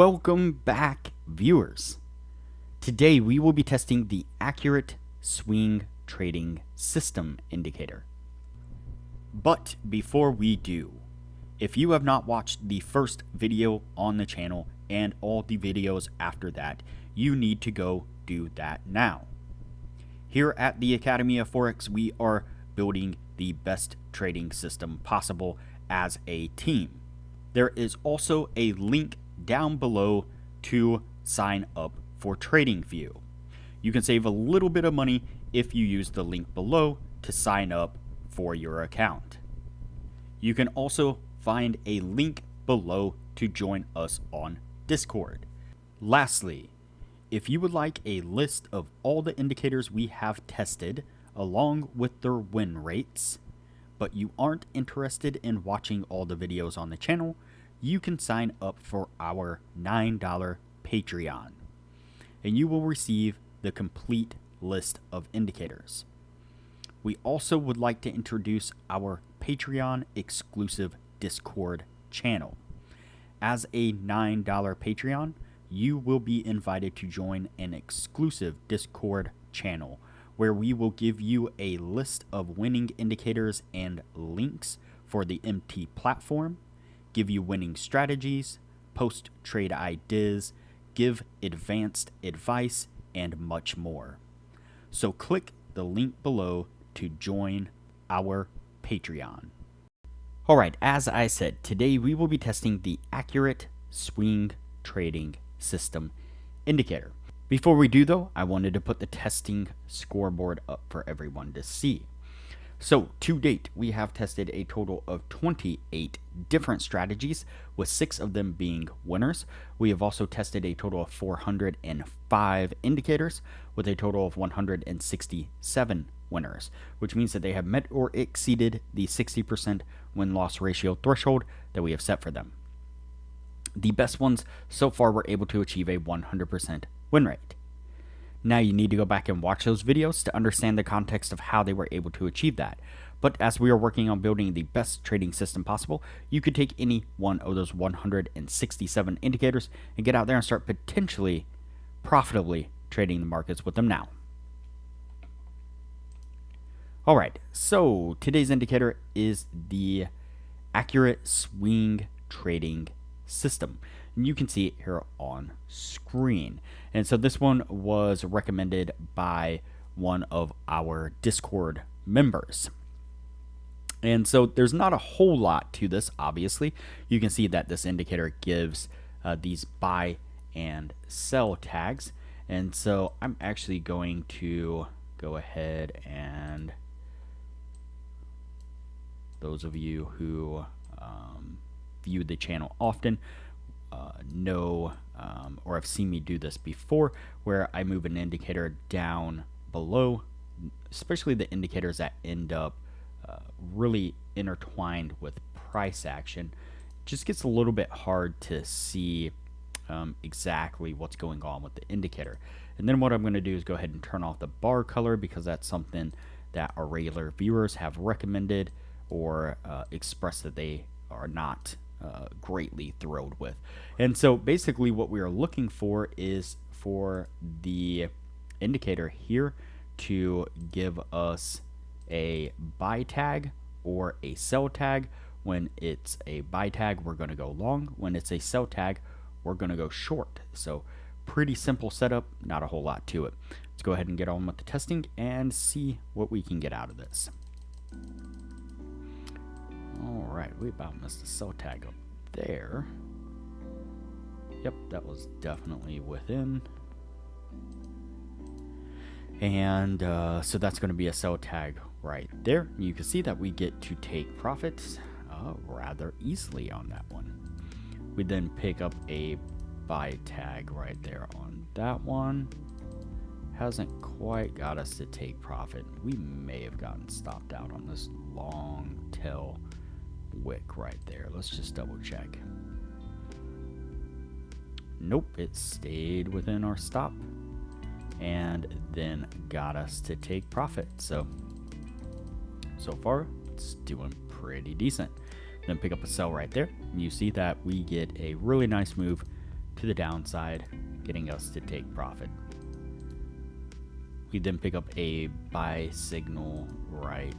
Welcome back, viewers. Today we will be testing the accurate swing trading system indicator. But before we do, if you have not watched the first video on the channel and all the videos after that, you need to go do that now. Here at the Academy of Forex, we are building the best trading system possible as a team. There is also a link down below to sign up for Tradingview. You can save a little bit of money if you use the link below to sign up for your account. You can also find a link below to join us on Discord. Lastly, if you would like a list of all the indicators we have tested along with their win rates, but you aren't interested in watching all the videos on the channel, you can sign up for our $9 Patreon, and you will receive the complete list of indicators. We also would like to introduce our Patreon exclusive Discord channel. As a $9 Patreon, you will be invited to join an exclusive Discord channel where we will give you a list of winning indicators and links for the MT platform, give you winning strategies, post trade ideas, give advanced advice, and much more. So click the link below to join our Patreon. Alright, as I said, today we will be testing the accurate swing trading system indicator. Before we do though, I wanted to put the testing scoreboard up for everyone to see. So to date, we have tested a total of 28 different strategies, with 6 of them being winners. We have also tested a total of 405 indicators, with a total of 167 winners, which means that they have met or exceeded the 60% win-loss ratio threshold that we have set for them. The best ones so far were able to achieve a 100% win rate. Now you need to go back and watch those videos to understand the context of how they were able to achieve that. But as we are working on building the best trading system possible, you could take any one of those 167 indicators and get out there and start potentially profitably trading the markets with them now. Alright, so today's indicator is the accurate swing trading system. And you can see it here on screen. And so this one was recommended by one of our Discord members. And so there's not a whole lot to this, obviously. You can see that this indicator gives these buy and sell tags. And so I'm actually going to go ahead and, those of you who view the channel often know or have seen me do this before, where I move an indicator down below, especially the indicators that end up really intertwined with price action. It just gets a little bit hard to see exactly what's going on with the indicator. And then what I'm going to do is go ahead and turn off the bar color, because that's something that our regular viewers have recommended or expressed that they are not greatly thrilled with. And so basically what we are looking for is for the indicator here to give us a buy tag or a sell tag. When it's a buy tag, we're going to go long. When it's a sell tag, we're going to go short. So pretty simple setup, not a whole lot to it. Let's go ahead and get on with the testing and see what we can get out of this. Alright, we about missed the sell tag up there. Yep, that was definitely within. And so that's going to be a sell tag right there. You can see that we get to take profits rather easily on that one. We then pick up a buy tag right there on that one. Hasn't quite got us to take profit. We may have gotten stopped out on this long tail wick right there. Let's just double check. Nope, it stayed within our stop and then got us to take profit. So far it's doing pretty decent. Then pick up a sell right there, and you see that we get a really nice move to the downside, getting us to take profit. We then pick up a buy signal right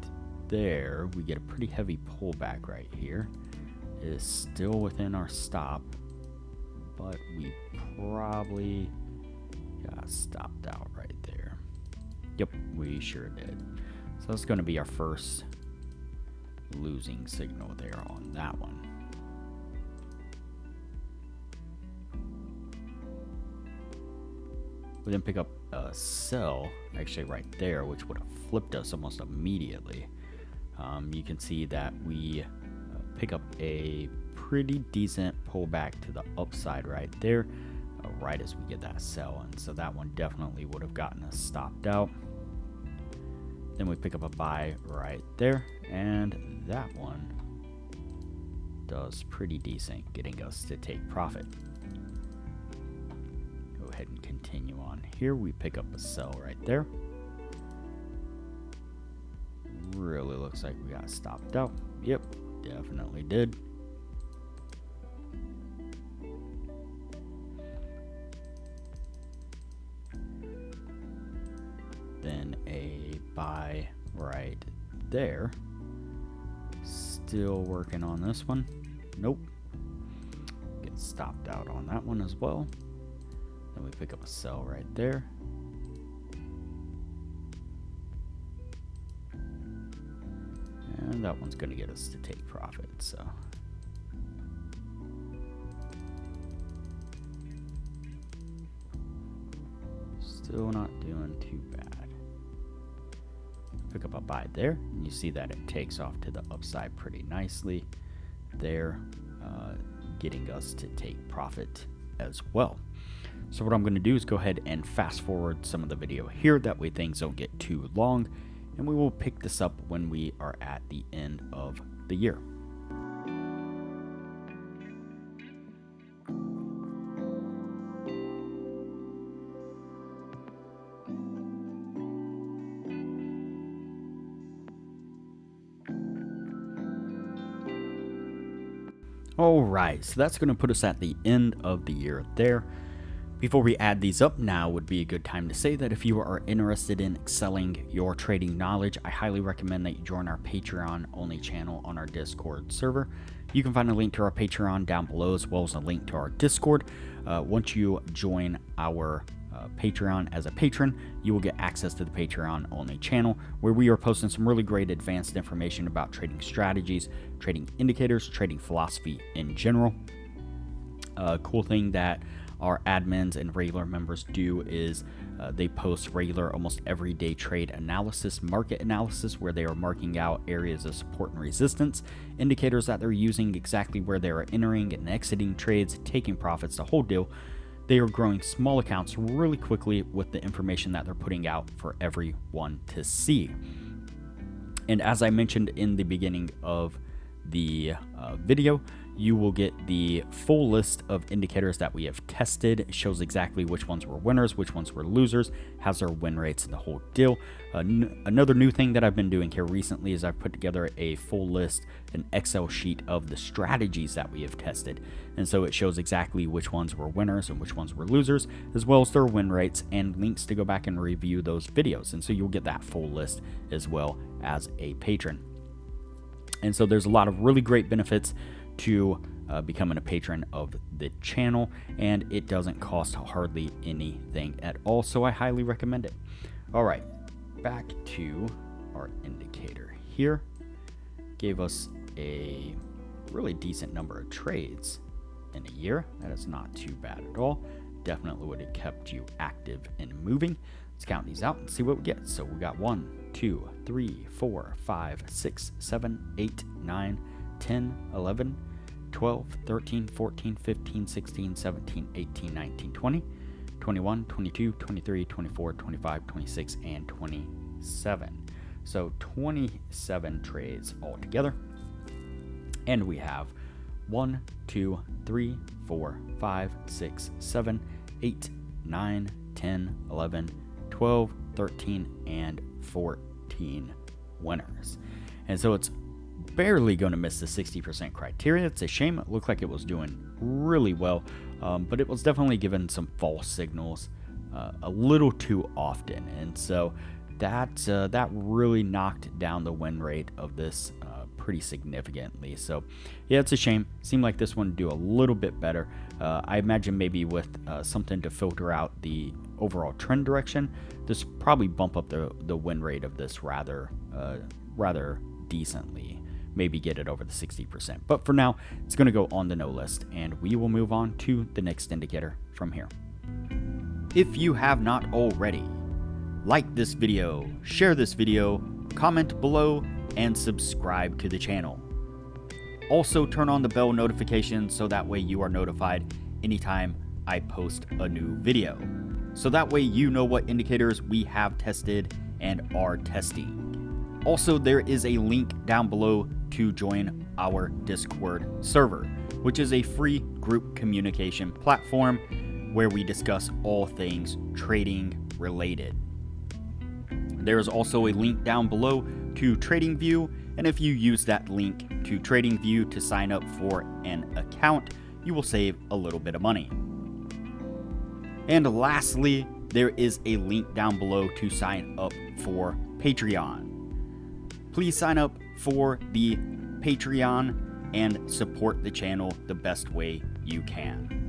there. We get a pretty heavy pullback right here. It is still within our stop, but we probably got stopped out right there. Yep, we sure did. So that's going to be our first losing signal there on that one. We then pick up a sell, actually right there, which would have flipped us almost immediately. You can see that we pick up a pretty decent pullback to the upside right there, right as we get that sell. And so that one definitely would have gotten us stopped out. Then we pick up a buy right there, and that one does pretty decent, getting us to take profit. Go ahead and continue on here. We pick up a sell right there. Really looks like we got stopped out. Yep, definitely did. Then a buy right there. Still working on this one. Nope. Get stopped out on that one as well. Then we pick up a sell right there. And that one's going to get us to take profit, so. Still not doing too bad. Pick up a buy there, and you see that it takes off to the upside pretty nicely there, getting us to take profit as well. So what I'm going to do is go ahead and fast forward some of the video here, that way things don't get too long, and we will pick this up when we are at the end of the year. Alright, so that's going to put us at the end of the year there. Before we add these up, now would be a good time to say that if you are interested in excelling your trading knowledge, I highly recommend that you join our Patreon only channel on our Discord server. You can find a link to our Patreon down below, as well as a link to our Discord. Once you join our Patreon as a patron, you will get access to the Patreon only channel, where we are posting some really great advanced information about trading strategies, trading indicators, trading philosophy in general. Cool thing that our admins and regular members do is they post regular, almost everyday trade analysis, market analysis, where they are marking out areas of support and resistance, indicators that they're using, exactly where they are entering and exiting trades, taking profits, the whole deal. They are growing small accounts really quickly with the information that they're putting out for everyone to see. And as I mentioned in the beginning of the video, you will get the full list of indicators that we have tested. It shows exactly which ones were winners, which ones were losers, has our win rates, and the whole deal. Another new thing that I've been doing here recently is I've put together a full list, an Excel sheet of the strategies that we have tested. And so it shows exactly which ones were winners and which ones were losers, as well as their win rates and links to go back and review those videos. And so you'll get that full list as well as a patron. And so there's a lot of really great benefits to becoming a patron of the channel, and it doesn't cost hardly anything at all, so I highly recommend it. All right, back to our indicator here. Gave us a really decent number of trades in a year. That is not too bad at all. Definitely would have kept you active and moving. Let's count these out and see what we get. So we got 1, 2, 3, 4, 5, 6, 7, 8, 9, 10, 11, 12, 13, 14, 15, 16, 17, 18, 19, 20, 21, 22, 23, 24, 25, 26, and 27. So 27 trades altogether. And we have 1, 2, 3, 4, 5, 6, 7, 8, 9, 10, 11, 12, 13, and 14 winners. And so it's barely going to miss the 60% criteria. It's a shame. It looked like it was doing really well, but it was definitely given some false signals a little too often. And so that really knocked down the win rate of this pretty significantly. So yeah, it's a shame. Seemed like this one would do a little bit better. I imagine maybe with something to filter out the overall trend direction, this probably bump up the win rate of this rather decently. Maybe get it over the 60%. But for now, it's going to go on the no list, and we will move on to the next indicator from here. If you have not already, like this video, share this video, comment below, and subscribe to the channel. Also turn on the bell notification so that way you are notified anytime I post a new video. So that way you know what indicators we have tested and are testing. Also, there is a link down below to join our Discord server, which is a free group communication platform where we discuss all things trading related. There is also a link down below to Tradingview, and if you use that link to Tradingview to sign up for an account, you will save a little bit of money. And lastly, there is a link down below to sign up for Patreon. Please sign up for the Patreon and support the channel the best way you can.